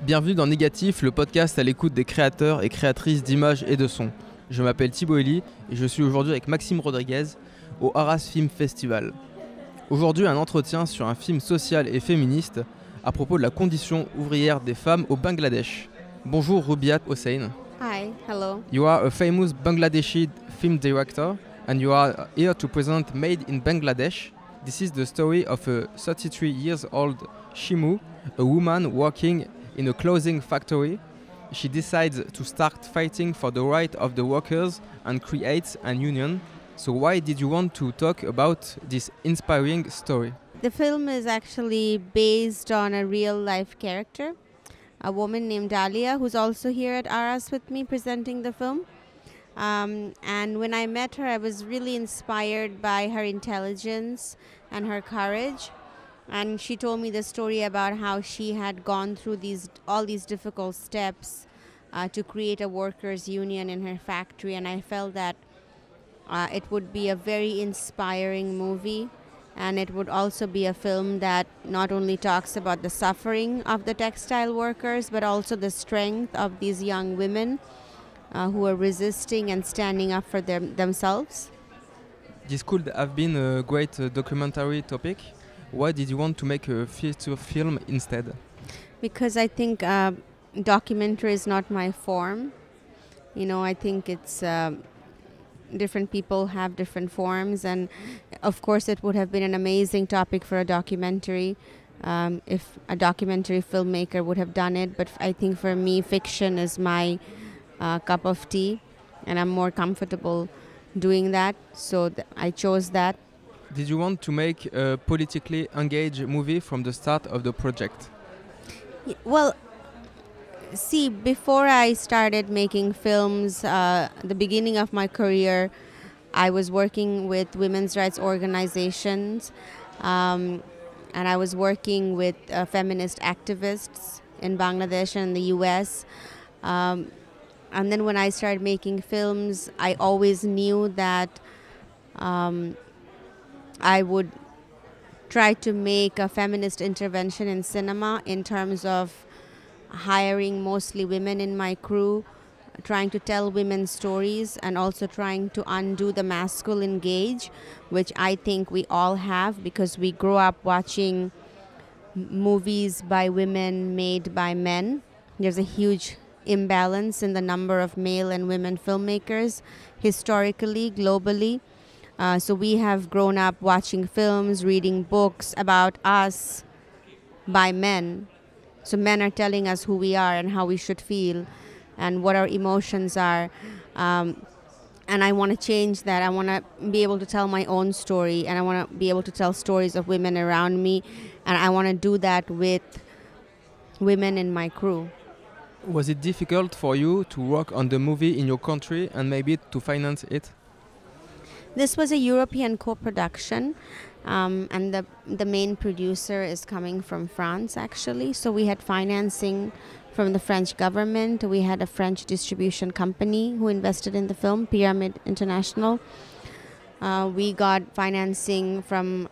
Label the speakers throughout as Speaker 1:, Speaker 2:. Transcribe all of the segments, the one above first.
Speaker 1: Bienvenue dans Négatif, le podcast à l'écoute des créateurs et créatrices d'images et de sons. Je m'appelle Thibaut Elie et je suis aujourd'hui avec Maxime Rodriguez au ARRAS Film Festival. Aujourd'hui, un entretien sur un film social et féministe à propos de la condition ouvrière des femmes au Bangladesh. Bonjour Rubiayt Hossain.
Speaker 2: Hi, hello.
Speaker 1: You are a famous Bangladeshi film director and you are here to present Made in Bangladesh. This is the story of a 33-year-old Shimu, a woman working in a clothing factory. She decides to start fighting for the right of the workers and creates a union. So why did you want to talk about this inspiring story?
Speaker 2: The film is actually based on a real-life character, a woman named Dalia, who's also here at ARRAS with me presenting the film. And when I met her, I was really inspired by her intelligence and her courage. And she told me the story about how she had gone through all these difficult steps to create a workers' union in her factory. And I felt that it would be a very inspiring movie. And it would also be a film that not only talks about the suffering of the textile workers, but also the strength of these young women who are resisting and standing up for themselves.
Speaker 1: This could have been a great documentary topic. Why did you want to make a feature film instead?
Speaker 2: Because I think documentary is not my form. You know, I think it's different people have different forms, and of course it would have been an amazing topic for a documentary if a documentary filmmaker would have done it. But I think for me, fiction is my cup of tea, and I'm more comfortable doing that, so I chose that.
Speaker 1: Did you want to make a politically engaged movie from the start of the project?
Speaker 2: Well, see, before I started making films, the beginning of my career, I was working with women's rights organizations, and I was working with feminist activists in Bangladesh and the US. And then when I started making films, I always knew that I would try to make a feminist intervention in cinema in terms of hiring mostly women in my crew, trying to tell women's stories, and also trying to undo the masculine gaze, which I think we all have because we grow up watching movies by women made by men. There's a huge imbalance in the number of male and women filmmakers historically, globally. So we have grown up watching films, reading books about us by men. So men are telling us who we are and how we should feel and what our emotions are. And I want to change that. I want to be able to tell my own story, and I want to be able to tell stories of women around me. And I want to do that with women in my crew.
Speaker 1: Was it difficult for you to work on the movie in your country and maybe to finance it?
Speaker 2: This was a European co-production, and the main producer is coming from France, actually. So we had financing from the French government. We had a French distribution company who invested in the film, Pyramid International. We got financing from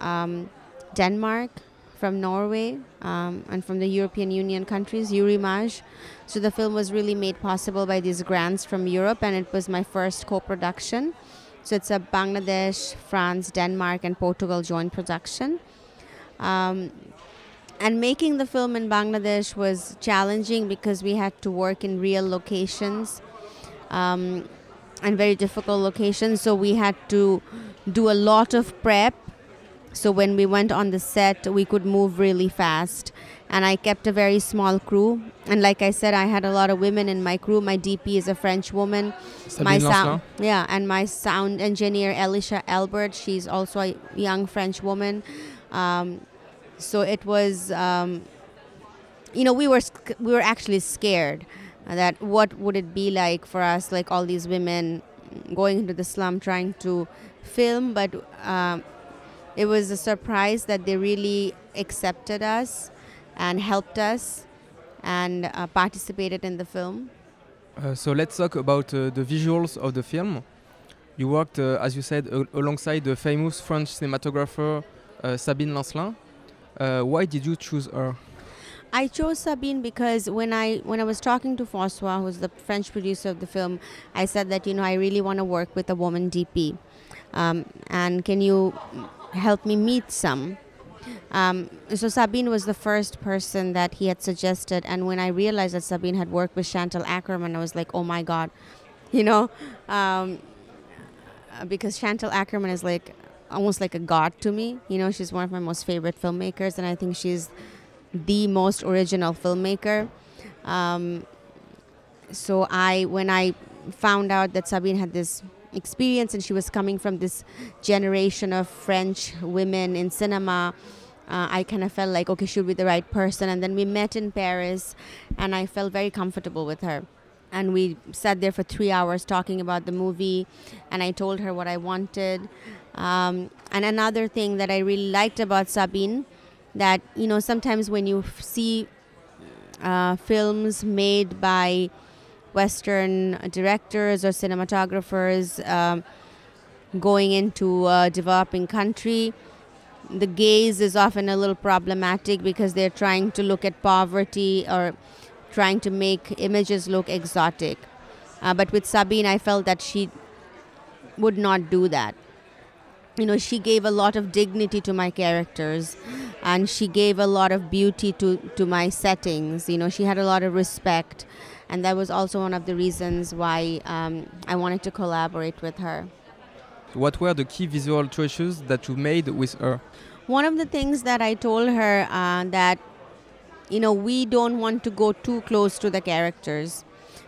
Speaker 2: Denmark, from Norway, and from the European Union countries, Eurimage. So the film was really made possible by these grants from Europe, and it was my first co-production. So it's a Bangladesh, France, Denmark, and Portugal joint production. And making the film in Bangladesh was challenging because we had to work in real locations and very difficult locations. So we had to do a lot of prep. So when we went on the set, we could move really fast. And I kept a very small crew. And like I said, I had a lot of women in my crew. My DP is a French woman.
Speaker 1: Sabine Lancelin.
Speaker 2: And my sound engineer, Elisha Albert, she's also a young French woman. So it was, we were actually scared that what would it be like for us, like all these women going into the slum trying to film. But it was a surprise that they really accepted us and helped us and participated in the film.
Speaker 1: So let's talk about the visuals of the film. You worked, as you said, alongside the famous French cinematographer Sabine Lancelin. Why did you choose her?
Speaker 2: I chose Sabine because when I was talking to François, who's the French producer of the film, I said that I really want to work with a woman DP, and can you help me meet some? So Sabine was the first person that he had suggested, and when I realized that Sabine had worked with Chantal Akerman, I was like, oh my god, because Chantal Akerman is like almost like a god to me. She's one of my most favorite filmmakers, and I think she's the most original filmmaker. So when I found out that Sabine had this experience and she was coming from this generation of French women in cinema, I kind of felt like, okay, she'll be the right person. And then we met in Paris, and I felt very comfortable with her. And we sat there for 3 hours talking about the movie, and I told her what I wanted. And another thing that I really liked about Sabine, that sometimes when you see films made by Western directors or cinematographers going into a developing country, the gaze is often a little problematic because they're trying to look at poverty or trying to make images look exotic. But with Sabine, I felt that she would not do that. She gave a lot of dignity to my characters, and she gave a lot of beauty to my settings. She had a lot of respect, and that was also one of the reasons why I wanted to collaborate with her.
Speaker 1: What were the key visual choices that you made with her?
Speaker 2: One of the things that I told her that we don't want to go too close to the characters,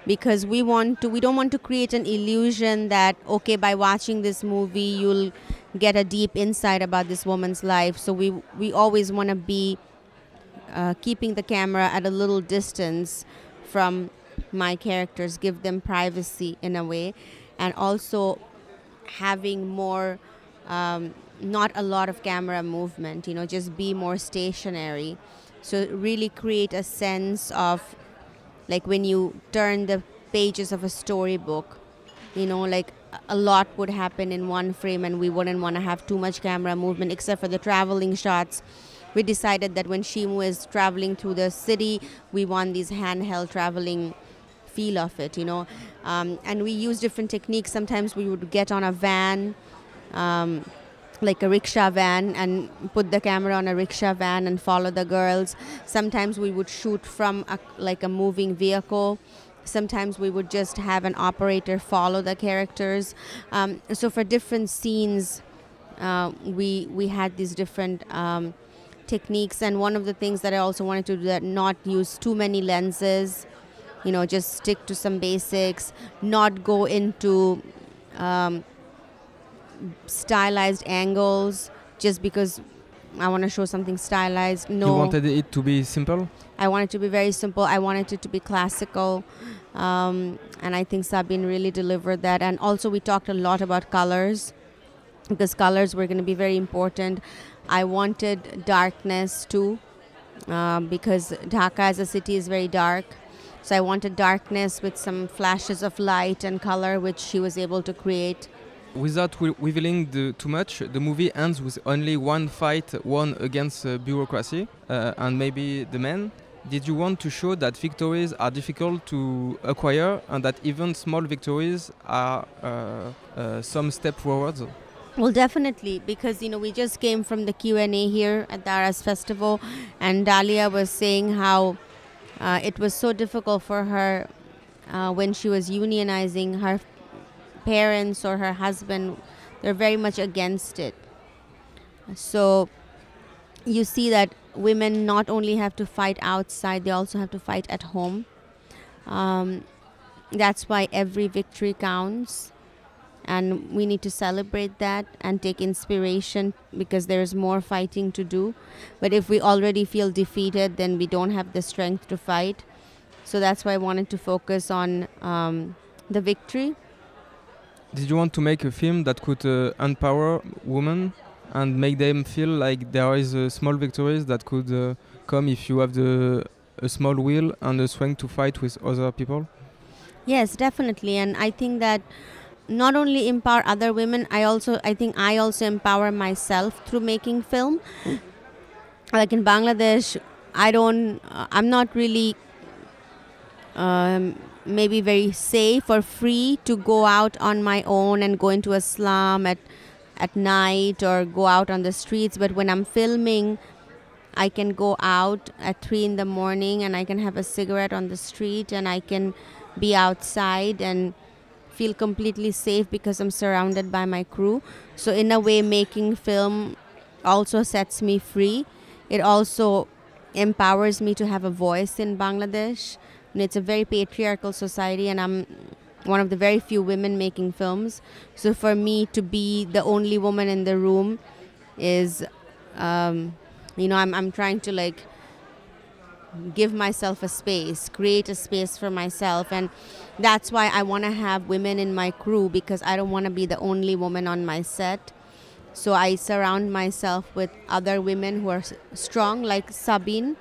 Speaker 2: because we don't want to create an illusion that, okay, by watching this movie you'll get a deep insight about this woman's life. So we always want to be keeping the camera at a little distance from my characters, give them privacy in a way, and also having more not a lot of camera movement, just be more stationary. So really create a sense of like when you turn the pages of a storybook, like a lot would happen in one frame, and we wouldn't want to have too much camera movement except for the traveling shots. We decided that when Shimu is traveling through the city, we want these handheld traveling feel of it, and we use different techniques. Sometimes we would get on a van, like a rickshaw van, and put the camera on a rickshaw van and follow the girls. Sometimes we would shoot from a moving vehicle. Sometimes we would just have an operator follow the characters. So for different scenes, we had these different techniques. And one of the things that I also wanted to do, that not use too many lenses, just stick to some basics, not go into stylized angles just because I want to show something stylized. No.
Speaker 1: You wanted it to be simple?
Speaker 2: I wanted it to be very simple. I wanted it to be classical. And I think Sabine really delivered that. And also we talked a lot about colors, because colors were going to be very important. I wanted darkness too, because Dhaka as a city is very dark. So I wanted darkness with some flashes of light and color, which she was able to create.
Speaker 1: Without revealing too much, the movie ends with only one fight won against bureaucracy and maybe the men. Did you want to show that victories are difficult to acquire, and that even small victories are some step forwards?
Speaker 2: Well, definitely, because we just came from the Q&A here at the ARRAS festival, and Dalia was saying how it was so difficult for her when she was unionizing. Her parents or her husband, they're very much against it. So you see that women not only have to fight outside, they also have to fight at home. That's why every victory counts, and we need to celebrate that and take inspiration, because there's more fighting to do. But if we already feel defeated, then we don't have the strength to fight. So that's why I wanted to focus on the victory.
Speaker 1: Did you want to make a film that could empower women and make them feel like there is small victories that could come if you have a small will and the strength to fight with other people?
Speaker 2: Yes, definitely. And I think that not only empower other women, I think I also empower myself through making film. Like in Bangladesh, I'm not really maybe very safe or free to go out on my own and go into a slum at night or go out on the streets. But when I'm filming, I can go out at 3 in the morning and I can have a cigarette on the street and I can be outside and feel completely safe because I'm surrounded by my crew. So in a way, making film also sets me free. It also empowers me to have a voice in Bangladesh. And it's a very patriarchal society and I'm one of the very few women making films. So for me to be the only woman in the room is, I'm trying to like give myself a space, create a space for myself. And that's why I want to have women in my crew, because I don't want to be the only woman on my set. So I surround myself with other women who are strong, like Sabine.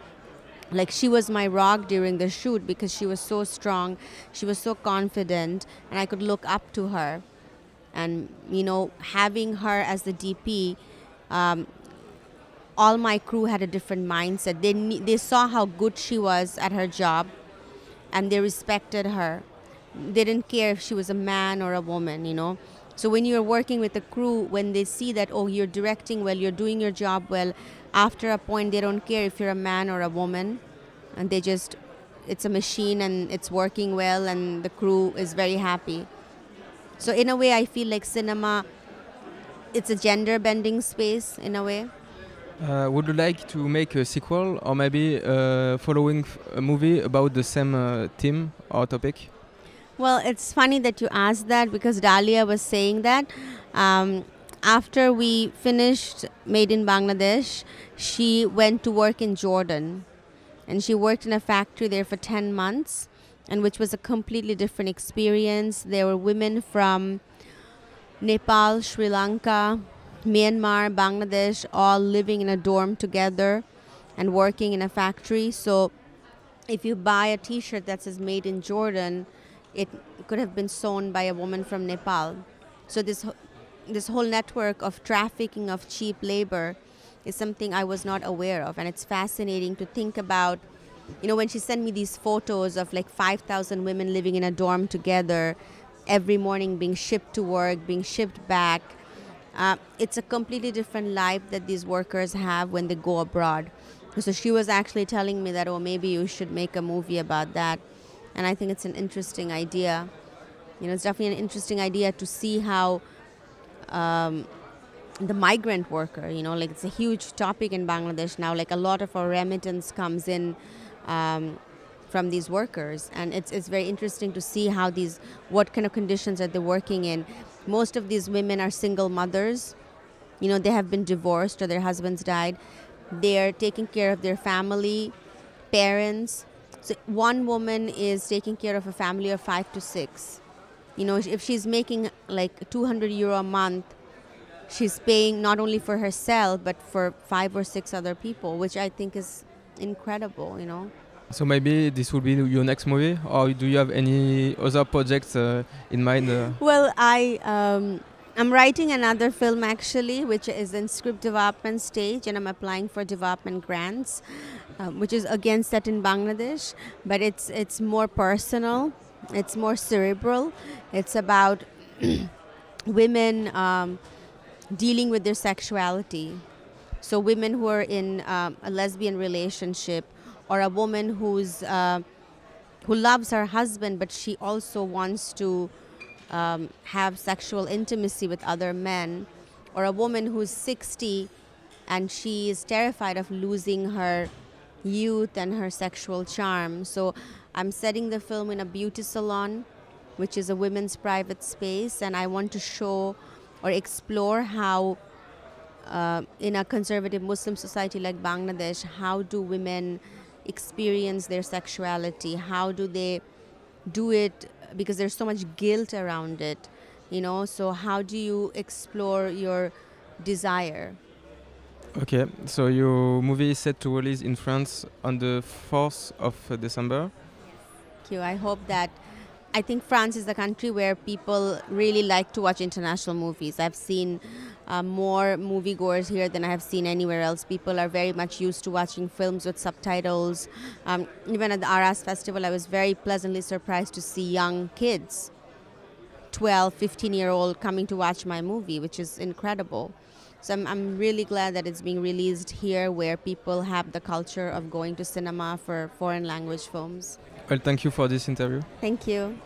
Speaker 2: Like, she was my rock during the shoot because she was so strong, she was so confident, and I could look up to her. And, having her as the DP, all my crew had a different mindset. They saw how good she was at her job, and they respected her. They didn't care if she was a man or a woman, So when you're working with a crew, when they see that, oh, you're directing well, you're doing your job well, after a point, they don't care if you're a man or a woman. And it's a machine and it's working well and the crew is very happy. So in a way, I feel like cinema, it's a gender-bending space in a way.
Speaker 1: Would you like to make a sequel or maybe following a movie about the same theme or topic?
Speaker 2: Well, it's funny that you asked that because Dalia was saying that. After we finished Made in Bangladesh, she went to work in Jordan. And she worked in a factory there for 10 months, and which was a completely different experience. There were women from Nepal, Sri Lanka, Myanmar, Bangladesh, all living in a dorm together and working in a factory. So if you buy a t-shirt that says Made in Jordan, it could have been sewn by a woman from Nepal. So this whole network of trafficking of cheap labor is something I was not aware of. And it's fascinating to think about, when she sent me these photos of like 5,000 women living in a dorm together, every morning being shipped to work, being shipped back. It's a completely different life that these workers have when they go abroad. So she was actually telling me that, oh, maybe you should make a movie about that. And I think it's an interesting idea. It's definitely an interesting idea to see how the migrant worker, like it's a huge topic in Bangladesh now. Like a lot of our remittance comes in from these workers. And it's very interesting to see what kind of conditions are they working in. Most of these women are single mothers. They have been divorced or their husbands died. They're taking care of their family, parents. So one woman is taking care of a family of 5 to 6. If she's making like €200 a month, she's paying not only for herself, but for 5 or 6 other people, which I think is incredible,
Speaker 1: So maybe this will be your next movie, or do you have any other projects in mind?
Speaker 2: Well, I'm writing another film actually, which is in script development stage, and I'm applying for development grants, which is again set in Bangladesh, but it's more personal, it's more cerebral. It's about women dealing with their sexuality. So women who are in a lesbian relationship, or a woman who loves her husband, but she also wants to have sexual intimacy with other men, or a woman who's 60 and she is terrified of losing her youth and her sexual charm. So I'm setting the film in a beauty salon, which is a women's private space, and I want to show or explore how in a conservative Muslim society like Bangladesh, how do women experience their sexuality? How do they do it? Because there's so much guilt around it, so how do you explore your desire?
Speaker 1: Okay, so your movie is set to release in France on the 4th of December.
Speaker 2: Thank you. I think France is the country where people really like to watch international movies. I've seen more moviegoers here than I have seen anywhere else. People are very much used to watching films with subtitles. Even at the ARRAS festival, I was very pleasantly surprised to see young kids, 12, 15-year-old, coming to watch my movie, which is incredible. So I'm really glad that it's being released here, where people have the culture of going to cinema for foreign language films.
Speaker 1: Well, thank you for this interview.
Speaker 2: Thank you.